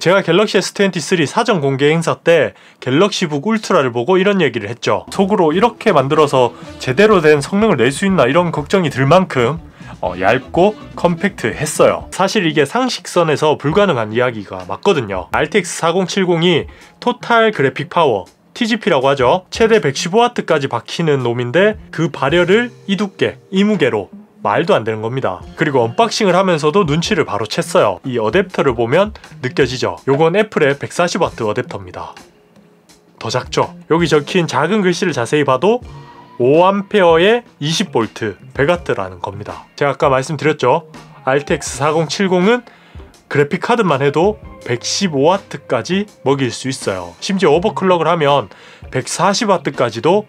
제가 갤럭시 S23 사전 공개 행사 때 갤럭시북 울트라를 보고 이런 얘기를 했죠. 속으로 이렇게 만들어서 제대로 된 성능을 낼 수 있나 이런 걱정이 들 만큼 얇고 컴팩트했어요. 사실 이게 상식선에서 불가능한 이야기가 맞거든요. RTX 4070이 토탈 그래픽 파워 TGP라고 하죠. 최대 115W까지 박히는 놈인데 그 발열을 이 두께, 이 무게로 말도 안 되는 겁니다. 그리고 언박싱을 하면서도 눈치를 바로 챘어요. 이 어댑터를 보면 느껴지죠. 요건 애플의 140W 어댑터입니다. 더 작죠? 여기 적힌 작은 글씨를 자세히 봐도 5A에 20V 100W라는 겁니다. 제가 아까 말씀드렸죠. RTX 4070은 그래픽 카드만 해도 115W까지 먹일 수 있어요. 심지어 오버클럭을 하면 140W까지도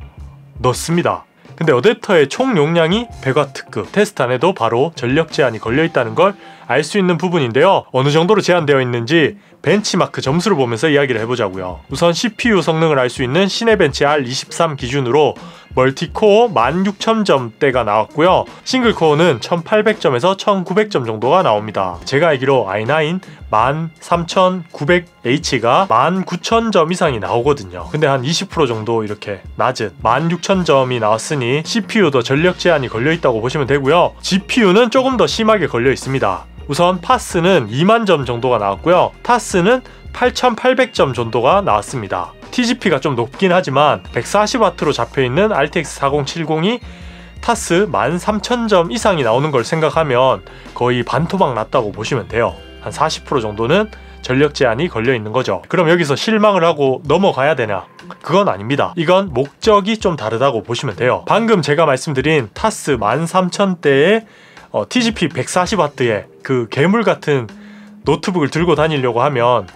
넣습니다. 근데 어댑터의 총 용량이 100W급, 테스트 안 해도 바로 전력 제한이 걸려있다는 걸 알 수 있는 부분인데요. 어느 정도로 제한되어 있는지 벤치마크 점수를 보면서 이야기를 해보자고요. 우선 CPU 성능을 알 수 있는 시네벤치 R23 기준으로 멀티코어 16,000점대가 나왔고요. 싱글코어는 1800점에서 1900점 정도가 나옵니다. 제가 알기로 i9 13900H가 19000점 이상이 나오거든요. 근데 한 20% 정도 이렇게 낮은 16000점이 나왔으니 CPU도 전력 제한이 걸려있다고 보시면 되고요. GPU는 조금 더 심하게 걸려 있습니다. 우선 파스는 2만점 정도가 나왔고요. 타스는 8800점 정도가 나왔습니다. TGP가 좀 높긴 하지만 140W로 잡혀있는 RTX 4070이 타스 13000점 이상이 나오는 걸 생각하면 거의 반토막 났다고 보시면 돼요. 한 40% 정도는 전력 제한이 걸려있는 거죠. 그럼 여기서 실망을 하고 넘어가야 되냐? 그건 아닙니다. 이건 목적이 좀 다르다고 보시면 돼요. 방금 제가 말씀드린 타스 13000대의 TGP 140W의 그 괴물 같은 노트북을 들고 다니려고 하면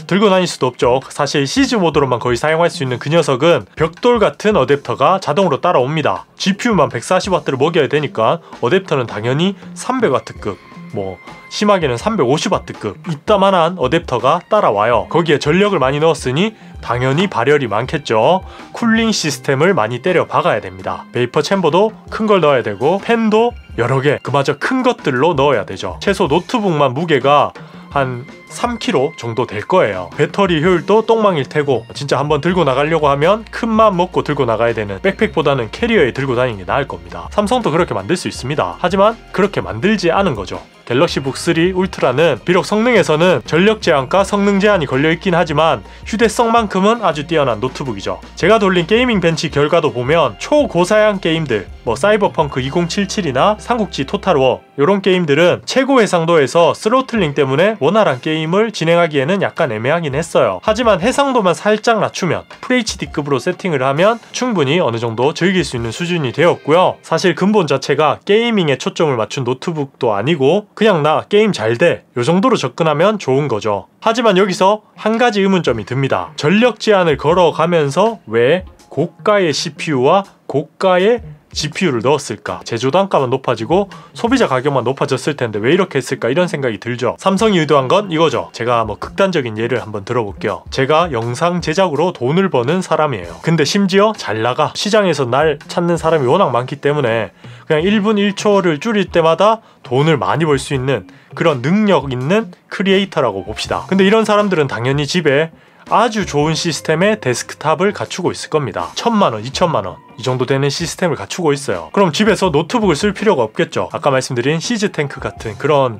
들고 다닐 수도 없죠. 사실 시즈 모드로만 거의 사용할 수 있는 그 녀석은 벽돌 같은 어댑터가 자동으로 따라옵니다. GPU만 140W를 먹여야 되니까 어댑터는 당연히 300W급, 뭐 심하게는 350W급 이따만한 어댑터가 따라와요. 거기에 전력을 많이 넣었으니 당연히 발열이 많겠죠. 쿨링 시스템을 많이 때려 박아야 됩니다. 베이퍼 챔버도 큰 걸 넣어야 되고 팬도 여러 개, 그마저 큰 것들로 넣어야 되죠. 최소 노트북만 무게가 한 3kg 정도 될 거예요. 배터리 효율도 똥망일 테고 진짜 한번 들고 나가려고 하면 큰 맘 먹고 들고 나가야 되는 백팩보다는 캐리어에 들고 다니는 게 나을 겁니다. 삼성도 그렇게 만들 수 있습니다. 하지만 그렇게 만들지 않은 거죠. 갤럭시북 3 울트라는 비록 성능에서는 전력 제한과 성능 제한이 걸려있긴 하지만 휴대성만큼은 아주 뛰어난 노트북이죠. 제가 돌린 게이밍 벤치 결과도 보면 초고사양 게임들, 뭐 사이버펑크 2077이나 삼국지 토탈워 이런 게임들은 최고 해상도에서 스로틀링 때문에 원활한 게임을 진행하기에는 약간 애매하긴 했어요. 하지만 해상도만 살짝 낮추면 FHD급으로 세팅을 하면 충분히 어느 정도 즐길 수 있는 수준이 되었고요. 사실 근본 자체가 게이밍에 초점을 맞춘 노트북도 아니고 그냥 나 게임 잘 돼 요 정도로 접근하면 좋은 거죠. 하지만 여기서 한 가지 의문점이 듭니다. 전력 제한을 걸어가면서 왜 고가의 CPU와 고가의 GPU를 넣었을까? 제조 단가만 높아지고 소비자 가격만 높아졌을 텐데 왜 이렇게 했을까? 이런 생각이 들죠. 삼성이 의도한 건 이거죠. 제가 뭐 극단적인 예를 한번 들어볼게요. 제가 영상 제작으로 돈을 버는 사람이에요. 근데 심지어 잘 나가. 시장에서 날 찾는 사람이 워낙 많기 때문에 그냥 1분 1초를 줄일 때마다 돈을 많이 벌 수 있는 그런 능력 있는 크리에이터라고 봅시다. 근데 이런 사람들은 당연히 집에 아주 좋은 시스템의 데스크탑을 갖추고 있을 겁니다. 1000만원, 2000만원 이 정도 되는 시스템을 갖추고 있어요. 그럼 집에서 노트북을 쓸 필요가 없겠죠. 아까 말씀드린 시즈탱크 같은 그런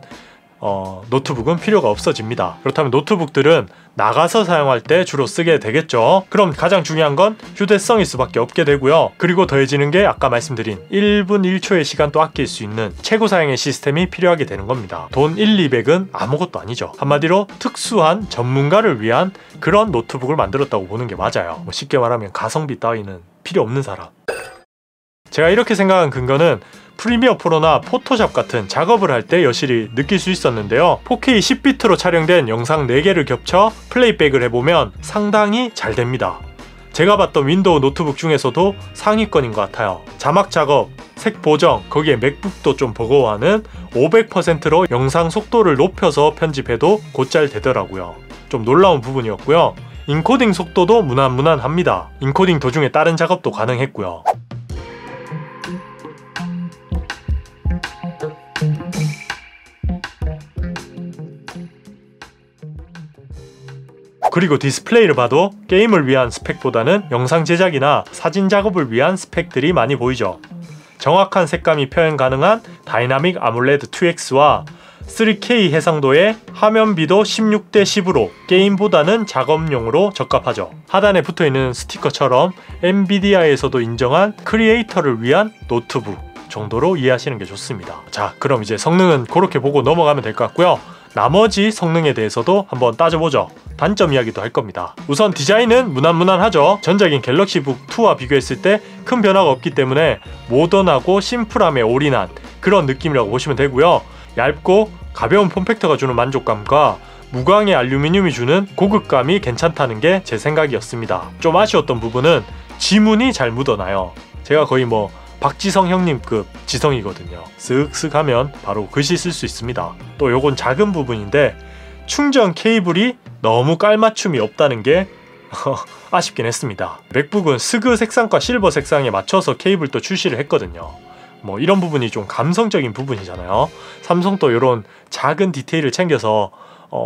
노트북은 필요가 없어집니다. 그렇다면 노트북들은 나가서 사용할 때 주로 쓰게 되겠죠. 그럼 가장 중요한 건 휴대성일 수밖에 없게 되고요. 그리고 더해지는 게 아까 말씀드린 1분 1초의 시간도 아낄 수 있는 최고 사양의 시스템이 필요하게 되는 겁니다. 돈 1, 200은 아무것도 아니죠. 한마디로 특수한 전문가를 위한 그런 노트북을 만들었다고 보는 게 맞아요. 뭐 쉽게 말하면 가성비 따위는 필요 없는 사람. 제가 이렇게 생각한 근거는 프리미어 프로나 포토샵 같은 작업을 할 때 여실히 느낄 수 있었는데요. 4K 10비트로 촬영된 영상 4개를 겹쳐 플레이백을 해보면 상당히 잘 됩니다. 제가 봤던 윈도우 노트북 중에서도 상위권인 것 같아요. 자막 작업, 색 보정, 거기에 맥북도 좀 버거워하는 500%로 영상 속도를 높여서 편집해도 곧잘 되더라고요. 좀 놀라운 부분이었고요. 인코딩 속도도 무난무난합니다. 인코딩 도중에 다른 작업도 가능했고요. 그리고 디스플레이를 봐도 게임을 위한 스펙보다는 영상 제작이나 사진 작업을 위한 스펙들이 많이 보이죠. 정확한 색감이 표현 가능한 다이나믹 아몰레드 2X와 3K 해상도의 화면비도 16:10으로 게임보다는 작업용으로 적합하죠. 하단에 붙어있는 스티커처럼 엔비디아에서도 인정한 크리에이터를 위한 노트북 정도로 이해하시는 게 좋습니다. 자, 그럼 이제 성능은 그렇게 보고 넘어가면 될 것 같고요. 나머지 성능에 대해서도 한번 따져보죠. 단점 이야기도 할 겁니다. 우선 디자인은 무난무난하죠. 전작인 갤럭시북 2와 비교했을 때 큰 변화가 없기 때문에 모던하고 심플함에 올인한 그런 느낌이라고 보시면 되고요. 얇고 가벼운 폼팩터가 주는 만족감과 무광의 알루미늄이 주는 고급감이 괜찮다는 게 제 생각이었습니다. 좀 아쉬웠던 부분은 지문이 잘 묻어나요. 제가 거의 뭐 박지성 형님급 지성이거든요. 쓱쓱 하면 바로 글씨 쓸 수 있습니다. 또 요건 작은 부분인데 충전 케이블이 너무 깔맞춤이 없다는 게 아쉽긴 했습니다. 맥북은 스그 색상과 실버 색상에 맞춰서 케이블도 출시를 했거든요. 뭐 이런 부분이 좀 감성적인 부분이잖아요. 삼성도 이런 작은 디테일을 챙겨서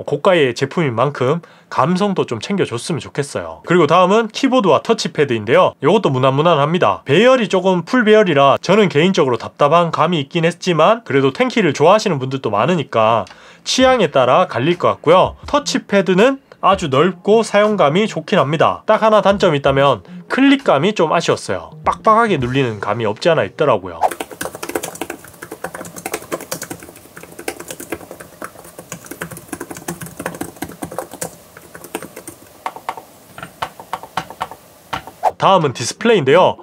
고가의 제품인 만큼 감성도 좀 챙겨줬으면 좋겠어요. 그리고 다음은 키보드와 터치패드인데요. 이것도 무난무난합니다. 배열이 조금 풀 배열이라 저는 개인적으로 답답한 감이 있긴 했지만 그래도 텐키를 좋아하시는 분들도 많으니까 취향에 따라 갈릴 것 같고요. 터치패드는 아주 넓고 사용감이 좋긴 합니다. 딱 하나 단점이 있다면 클릭감이 좀 아쉬웠어요. 빡빡하게 눌리는 감이 없지 않아 있더라고요. 다음은 디스플레이인데요.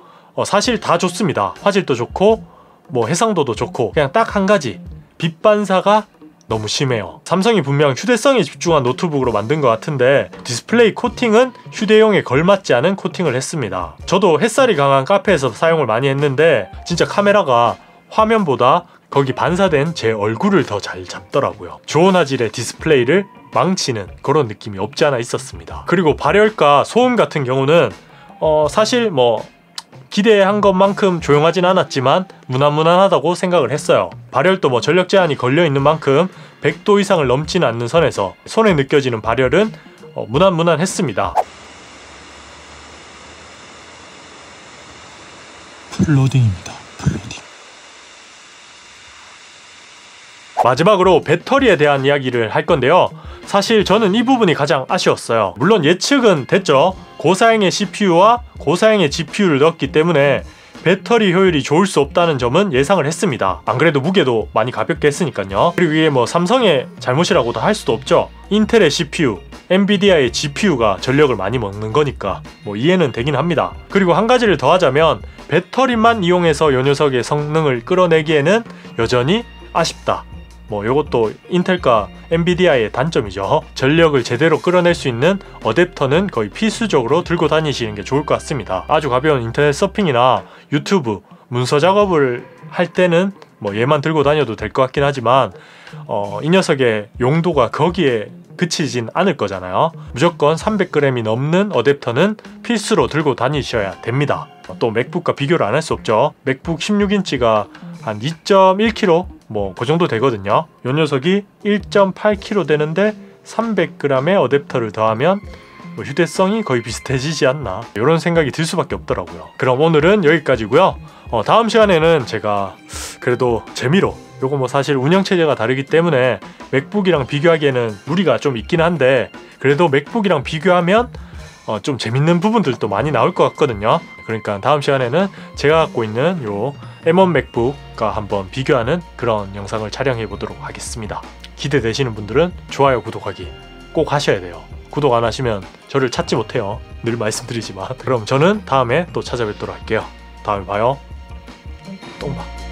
사실 다 좋습니다. 화질도 좋고 뭐 해상도도 좋고 그냥 딱 한 가지 빛 반사가 너무 심해요. 삼성이 분명 휴대성에 집중한 노트북으로 만든 것 같은데 디스플레이 코팅은 휴대용에 걸맞지 않은 코팅을 했습니다. 저도 햇살이 강한 카페에서 사용을 많이 했는데 진짜 카메라가 화면보다 거기 반사된 제 얼굴을 더 잘 잡더라고요. 좋은 화질의 디스플레이를 망치는 그런 느낌이 없지 않아 있었습니다. 그리고 발열과 소음 같은 경우는 사실 뭐 기대한 것만큼 조용하진 않았지만 무난무난하다고 생각을 했어요. 발열도 뭐 전력 제한이 걸려있는 만큼 100도 이상을 넘지는 않는 선에서 손에 느껴지는 발열은 무난무난했습니다. 풀로딩입니다. 풀로딩. 마지막으로 배터리에 대한 이야기를 할 건데요. 사실 저는 이 부분이 가장 아쉬웠어요. 물론 예측은 됐죠. 고사양의 CPU와 고사양의 GPU를 넣었기 때문에 배터리 효율이 좋을 수 없다는 점은 예상을 했습니다. 안 그래도 무게도 많이 가볍게 했으니까요. 그리고 이게 뭐 삼성의 잘못이라고도 할 수도 없죠. 인텔의 CPU, 엔비디아의 GPU가 전력을 많이 먹는 거니까 뭐 이해는 되긴 합니다. 그리고 한 가지를 더 하자면 배터리만 이용해서 이 녀석의 성능을 끌어내기에는 여전히 아쉽다. 뭐 이것도 인텔과 엔비디아의 단점이죠. 전력을 제대로 끌어낼 수 있는 어댑터는 거의 필수적으로 들고 다니시는 게 좋을 것 같습니다. 아주 가벼운 인터넷 서핑이나 유튜브, 문서 작업을 할 때는 뭐 얘만 들고 다녀도 될 것 같긴 하지만 이 녀석의 용도가 거기에 그치진 않을 거잖아요. 무조건 300g이 넘는 어댑터는 필수로 들고 다니셔야 됩니다. 또 맥북과 비교를 안 할 수 없죠. 맥북 16인치가 한 2.1kg 뭐 그 정도 되거든요. 이 녀석이 1.8kg 되는데 300g의 어댑터를 더하면 뭐 휴대성이 거의 비슷해지지 않나 이런 생각이 들 수밖에 없더라고요. 그럼 오늘은 여기까지고요. 다음 시간에는 제가 그래도 재미로 요거 뭐 사실 운영체제가 다르기 때문에 맥북이랑 비교하기에는 무리가 좀 있긴 한데 그래도 맥북이랑 비교하면 좀 재밌는 부분들도 많이 나올 것 같거든요. 그러니까 다음 시간에는 제가 갖고 있는 요 M1 맥북과 한번 비교하는 그런 영상을 촬영해 보도록 하겠습니다. 기대되시는 분들은 좋아요, 구독하기 꼭 하셔야 돼요. 구독 안 하시면 저를 찾지 못해요. 늘 말씀드리지만. 그럼 저는 다음에 또 찾아뵙도록 할게요. 다음에 봐요. 똥봐.